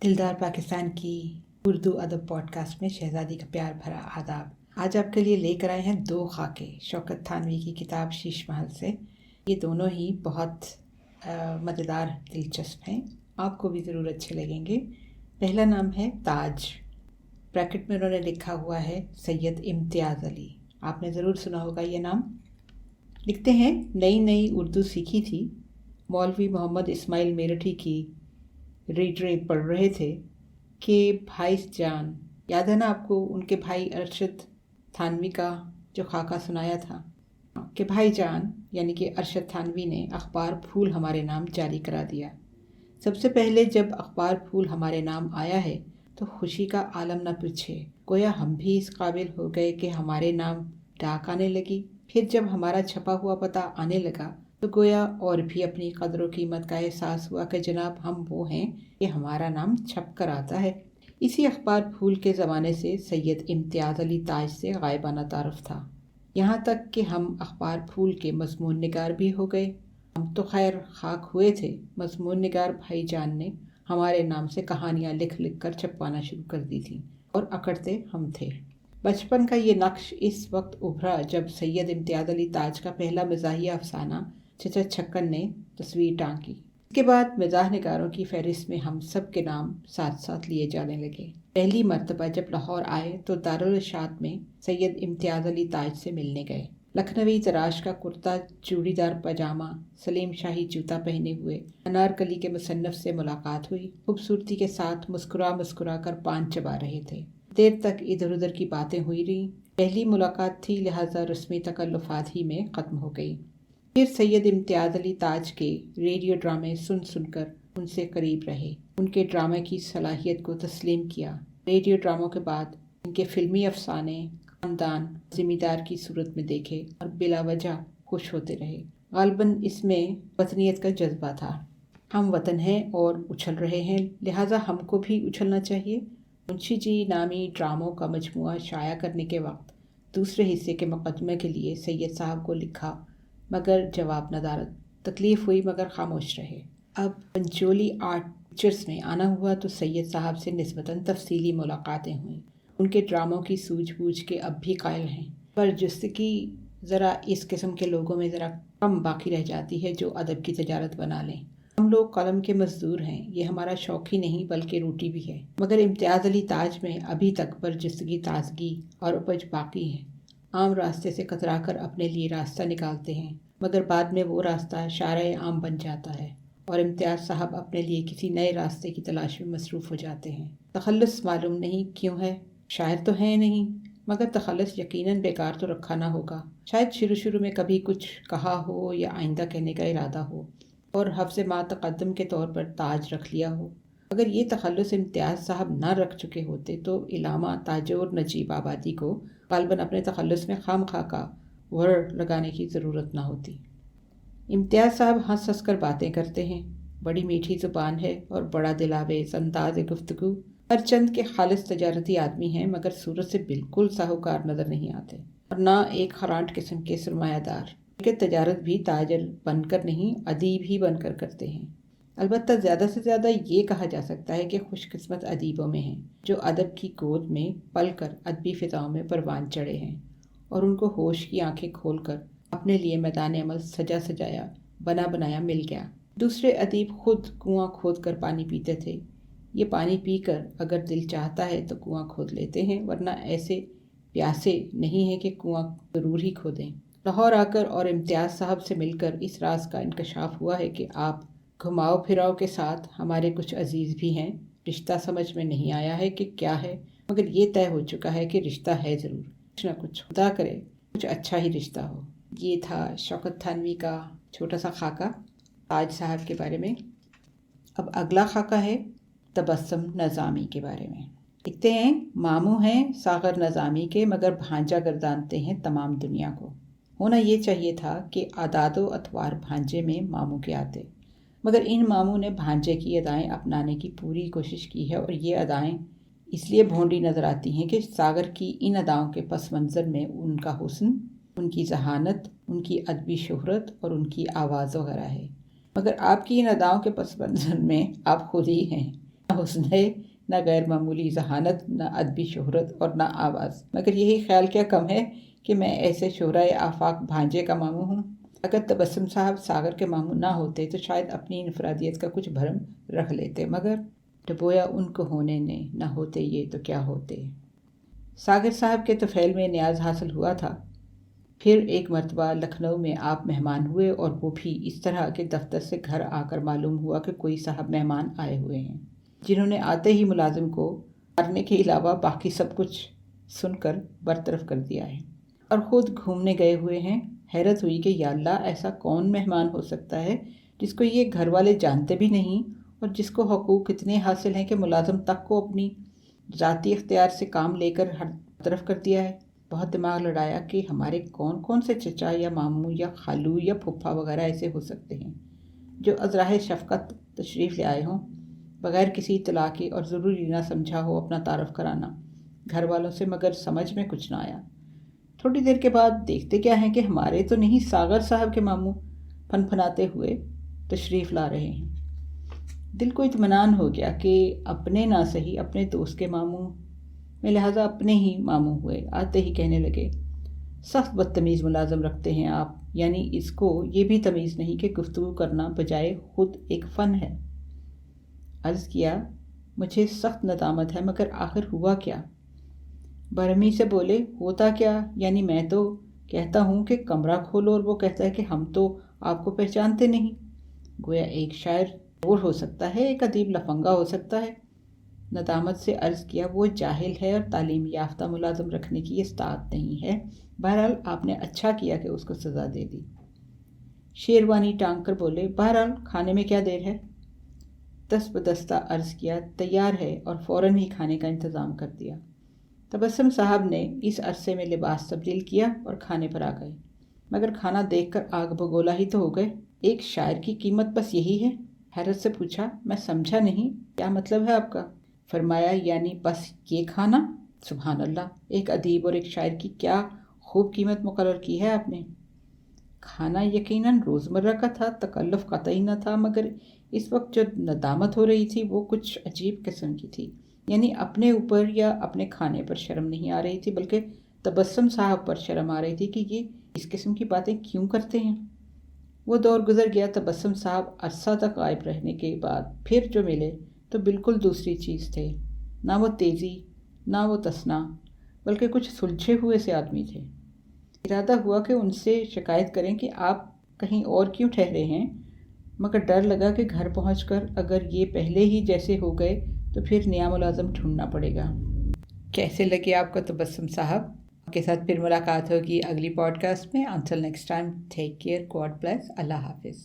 दिलदार पाकिस्तान की उर्दू अदब पॉडकास्ट में शहज़ादी का प्यार भरा आदाब। आज आपके लिए लेकर आए हैं 2 खाके शौकत थानवी की किताब शीश महल से। ये दोनों ही बहुत मज़ेदार दिलचस्प हैं, आपको भी ज़रूर अच्छे लगेंगे। पहला नाम है ताज। ब्रैकेट में उन्होंने लिखा हुआ है सैयद इम्तियाज़ अली। आपने ज़रूर सुना होगा ये नाम। लिखते हैं, नई नई उर्दू सीखी थी, मौलवी मोहम्मद इस्माइल मेरठी की रीडरें पढ़ रहे थे कि भाई जान, याद है ना आपको उनके भाई अरशद थानवी का जो खाका सुनाया था कि भाई जान यानी कि अरशद थानवी ने अखबार फूल हमारे नाम जारी करा दिया। सबसे पहले जब अखबार फूल हमारे नाम आया है तो खुशी का आलम न पूछे, गोया हम भी इस काबिल हो गए कि हमारे नाम डाक आने लगी। फिर जब हमारा छपा हुआ पता आने लगा तो गोया और भी अपनी कदर व कीमत का एहसास हुआ कि जनाब हम वो हैं कि हमारा नाम छप कर आता है। इसी अखबार फूल के ज़माने से सैयद इम्तियाज़ अली ताज से गायबाना तारुफ था, यहाँ तक कि हम अखबार फूल के मज़मून निगार भी हो गए। हम तो खैर खाक हुए थे, मज़मून निगार भाईजान ने हमारे नाम से कहानियाँ लिख लिख कर छपवाना शुरू कर दी थी और अकड़ते हम थे। बचपन का ये नक्श इस वक्त उभरा जब सैयद इम्तियाज़ अली ताज का पहला मज़ाहिया अफसाना चचा छक्कन ने तस्वीर टाँकी। इसके बाद मज़ाह निगारों की फहरिस्त में हम सब के नाम साथ साथ लिए जाने लगे। पहली मर्तबा जब लाहौर आए तो दारुल इरशाद में सैयद इम्तियाज़ अली ताज से मिलने गए। लखनवी तराश का कुर्ता, चूड़ीदार पजामा, सलीम शाही जूता पहने हुए अनारकली के मुसन्नफ से मुलाकात हुई। खूबसूरती के साथ मुस्कुरा मुस्कुरा कर पान चबा रहे थे। देर तक इधर उधर की बातें हुई रहीं। पहली मुलाकात थी, लिहाजा रस्मी तकल्लुफ़ात ही में ख़त्म हो गई। फिर सैयद इम्तियाज़ अली ताज के रेडियो ड्रामे सुन सुनकर उनसे करीब रहे, उनके ड्रामे की सलाहियत को तस्लीम किया। रेडियो ड्रामों के बाद इनके फिल्मी अफसाने ख़ानदान ज़मींदार की सूरत में देखे और बिला वजह खुश होते रहे। ग़ालिबन इसमें वतनियत का जज्बा था। हम वतन हैं और उछल रहे हैं, लिहाजा हमको भी उछलना चाहिए। मुंशी जी नामी ड्रामों का मजमुआ शाया करने के वक्त दूसरे हिस्से के मुकदमे के लिए सैयद साहब को लिखा, मगर जवाब नदारद। तकलीफ़ हुई मगर खामोश रहे। अब पंचोली आर्ट पिक्चर्स में आना हुआ तो सैयद साहब से निस्बतन तफसीली मुलाकातें हुई। उनके ड्रामों की सूझबूझ के अब भी कायल हैं, पर जिसकी ज़रा इस किस्म के लोगों में ज़रा कम बाकी रह जाती है जो अदब की तजारत बना लें। हम लोग कलम के मजदूर हैं, ये हमारा शौक ही नहीं बल्कि रोटी भी है। मगर इम्तियाज़ अली ताज में अभी तक बरजस्तगी, ताजगी और उपज बाकी है। आम रास्ते से कतरा कर अपने लिए रास्ता निकालते हैं, मगर बाद में वो रास्ता शारे आम बन जाता है और इम्तियाज़ साहब अपने लिए किसी नए रास्ते की तलाश में मसरूफ़ हो जाते हैं। तखल्लुस मालूम नहीं क्यों है, शायर तो है नहीं, मगर तखल्लुस यकीनन बेकार तो रखा ना होगा। शायद शुरू शुरू में कभी कुछ कहा हो या आइंदा कहने का इरादा हो और हफ्ज़ मा तक़द्दुम के तौर पर ताज रख लिया हो। अगर ये तखल्लुस इम्तियाज़ साहब ना रख चुके होते तो इलामा ताजोर नजीब आबादी को ग़ालिबन अपने तखल्लुस में खामखा का वर्ड लगाने की ज़रूरत ना होती। इम्तियाज़ साहब हंस हंस कर बातें करते हैं, बड़ी मीठी ज़ुबान है और बड़ा दिलावेज़ अंदाज़ गुफ्तगू। हर चंद के खालिस तजारती आदमी हैं, मगर सूरत से बिल्कुल साहूकार नज़र नहीं आते और ना एक खरांट किस्म के सरमायादार। के तजारत भी ताजर बनकर नहीं, अदीब ही बनकर करते हैं। अलबत्ता ज़्यादा से ज़्यादा ये कहा जा सकता है कि खुशकिस्मत अदीबों में हैं जो अदब की गोद में पल कर अदबी फ़िज़ाओं में परवान चढ़े हैं और उनको होश की आंखें खोलकर अपने लिए मैदान अमल सजा सजाया बना बनाया मिल गया। दूसरे अदीब खुद कुआं खोद कर पानी पीते थे। ये पानी पीकर अगर दिल चाहता है तो कुआं खोद लेते हैं, वरना ऐसे प्यासे नहीं हैं कि कुआं ज़रूर ही खोदें। लाहौर आकर और इम्तियाज़ साहब से मिलकर इस राज का इंकशाफ हुआ है कि आप घुमाओ फिराओ के साथ हमारे कुछ अजीज़ भी हैं। रिश्ता समझ में नहीं आया है कि क्या है, मगर ये तय हो चुका है कि रिश्ता है ज़रूर, कुछ ना कुछ खुदा करे कुछ अच्छा ही रिश्ता हो। ये था शौकत थानवी का छोटा सा खाका ताज साहब के बारे में। अब अगला खाका है तबस्सुम नज़ामी के बारे में। लिखते हैं, मामू हैं सागर नज़ामी के, मगर भांजा गर्दानते हैं तमाम दुनिया को। होना ये चाहिए था कि आदादो अतवार भांजे में मामू के आते, मगर इन मामू ने भांजे की अदाएँ अपनाने की पूरी कोशिश की है और ये अदाएँ इसलिए भोंडी नज़र आती हैं कि सागर की इन अदाओं के पस मंज़र में उनका हुस्न, उनकी जहानत, उनकी अदबी शोहरत और उनकी आवाज़ वगैरह है। मगर आपकी इन अदाओं के पस मंज़र में आप खुद ही हैं। نہ حسن ہے، نہ غیر معمولی ذہانت، نہ ادبی شہرت اور نہ آواز، مگر یہی خیال کیا کم ہے کہ میں ایسے شہرائے آفاق بھانجے کا ماموں ہوں۔ اگر تبسم صاحب ساگر کے ماموں نہ ہوتے تو شاید اپنی انفرادیت کا کچھ بھرم رکھ لیتے، مگر ڈبویا ان کو ہونے نے، نہ ہوتے یہ تو کیا ہوتے۔ ساگر صاحب کے طفیل میں نیاز حاصل ہوا تھا۔ پھر ایک مرتبہ لکھنؤ میں آپ مہمان ہوئے، اور وہ بھی اس طرح کہ دفتر سے گھر آ کر معلوم ہوا کہ کوئی صاحب مہمان آئے ہوئے ہیں، جنہوں نے آتے ہی ملازم کو مارنے کے علاوہ باقی سب کچھ سن کر برطرف کر دیا ہے، اور خود گھومنے گئے ہوئے ہیں۔ حیرت ہوئی کہ یا اللہ، ایسا کون مہمان ہو سکتا ہے جس کو یہ گھر والے جانتے بھی نہیں، اور جس کو حقوق اتنے حاصل ہیں کہ ملازم تک کو اپنی ذاتی اختیار سے کام لے کر ہر طرف کر دیا ہے۔ بہت دماغ لڑایا کہ ہمارے کون کون سے چچا یا ماموں یا خالو یا پھپھا وغیرہ ایسے ہو سکتے ہیں جو ازراہ شفقت تشریف لے آئے ہوں، بغیر کسی اطلاع کے اور ضروری نہ سمجھا ہو اپنا تعارف کرانا گھر والوں سے، مگر سمجھ میں کچھ نہ آیا۔ تھوڑی دیر کے بعد دیکھتے کیا ہیں کہ ہمارے تو نہیں، ساگر صاحب کے ماموں پھن پھناتے ہوئے تشریف لا رہے ہیں۔ دل کو اطمینان ہو گیا کہ اپنے نہ صحیح اپنے دوست کے ماموں میں، لہٰذا اپنے ہی ماموں ہوئے۔ آتے ہی کہنے لگے، سخت بدتمیز ملازم رکھتے ہیں آپ، یعنی اس کو یہ بھی تمیز نہیں کہ گفتگو کرنا بجائے خود ایک فن ہے۔ عرض کیا، مجھے سخت ندامت ہے، مگر آخر ہوا کیا؟ برہمی سے بولے، ہوتا کیا، یعنی میں تو کہتا ہوں کہ کمرہ کھولو اور وہ کہتا ہے کہ ہم تو آپ کو پہچانتے نہیں۔ گویا ایک شاعر چور ہو سکتا ہے، ایک ادیب لفنگا ہو سکتا ہے۔ ندامت سے عرض کیا، وہ جاہل ہے اور تعلیم یافتہ ملازم رکھنے کی استعداد نہیں ہے۔ بہرحال آپ نے اچھا کیا کہ اس کو سزا دے دی۔ شیروانی ٹانگ کر بولے، بہرحال کھانے میں کیا دیر ہے؟ دست بدستہ عرض کیا، تیار ہے، اور فوراً ہی کھانے کا انتظام کر دیا۔ تبسم صاحب نے اس عرصے میں لباس تبدیل کیا اور کھانے پر آ گئے، مگر کھانا دیکھ کر آگ بگولا ہی تو ہو گئے۔ ایک شاعر کی قیمت بس یہی ہے؟ حیرت سے پوچھا، میں سمجھا نہیں، کیا مطلب ہے آپ کا؟ فرمایا، یعنی بس یہ کھانا؟ سبحان اللہ، ایک ادیب اور ایک شاعر کی کیا خوب قیمت مقرر کی ہے آپ نے۔ کھانا یقیناً روزمرہ کا تھا، تکلف قطعی نہ تھا، مگر اس وقت جو ندامت ہو رہی تھی وہ کچھ عجیب قسم کی تھی، یعنی اپنے اوپر یا اپنے کھانے پر شرم نہیں آ رہی تھی، بلکہ تبسم صاحب پر شرم آ رہی تھی کہ یہ اس قسم کی باتیں کیوں کرتے ہیں۔ وہ دور گزر گیا۔ تبسم صاحب عرصہ تک غائب رہنے کے بعد پھر جو ملے تو بالکل دوسری چیز تھے، نہ وہ تیزی، نہ وہ تسنا، بلکہ کچھ سلجھے ہوئے سے آدمی تھے۔ ارادہ ہوا کہ ان سے شکایت کریں کہ آپ کہیں اور کیوں ٹھہرے ہیں، مگر ڈر لگا کہ گھر پہنچ کر اگر یہ پہلے ہی جیسے ہو گئے تو پھر نیا ملازم ڈھونڈنا پڑے گا۔ کیسے لگے آپ کو تبسم صاحب؟ آپ کے ساتھ پھر ملاقات ہوگی اگلی پوڈ کاسٹ میں۔ Until next time, take care, God bless, اللہ حافظ۔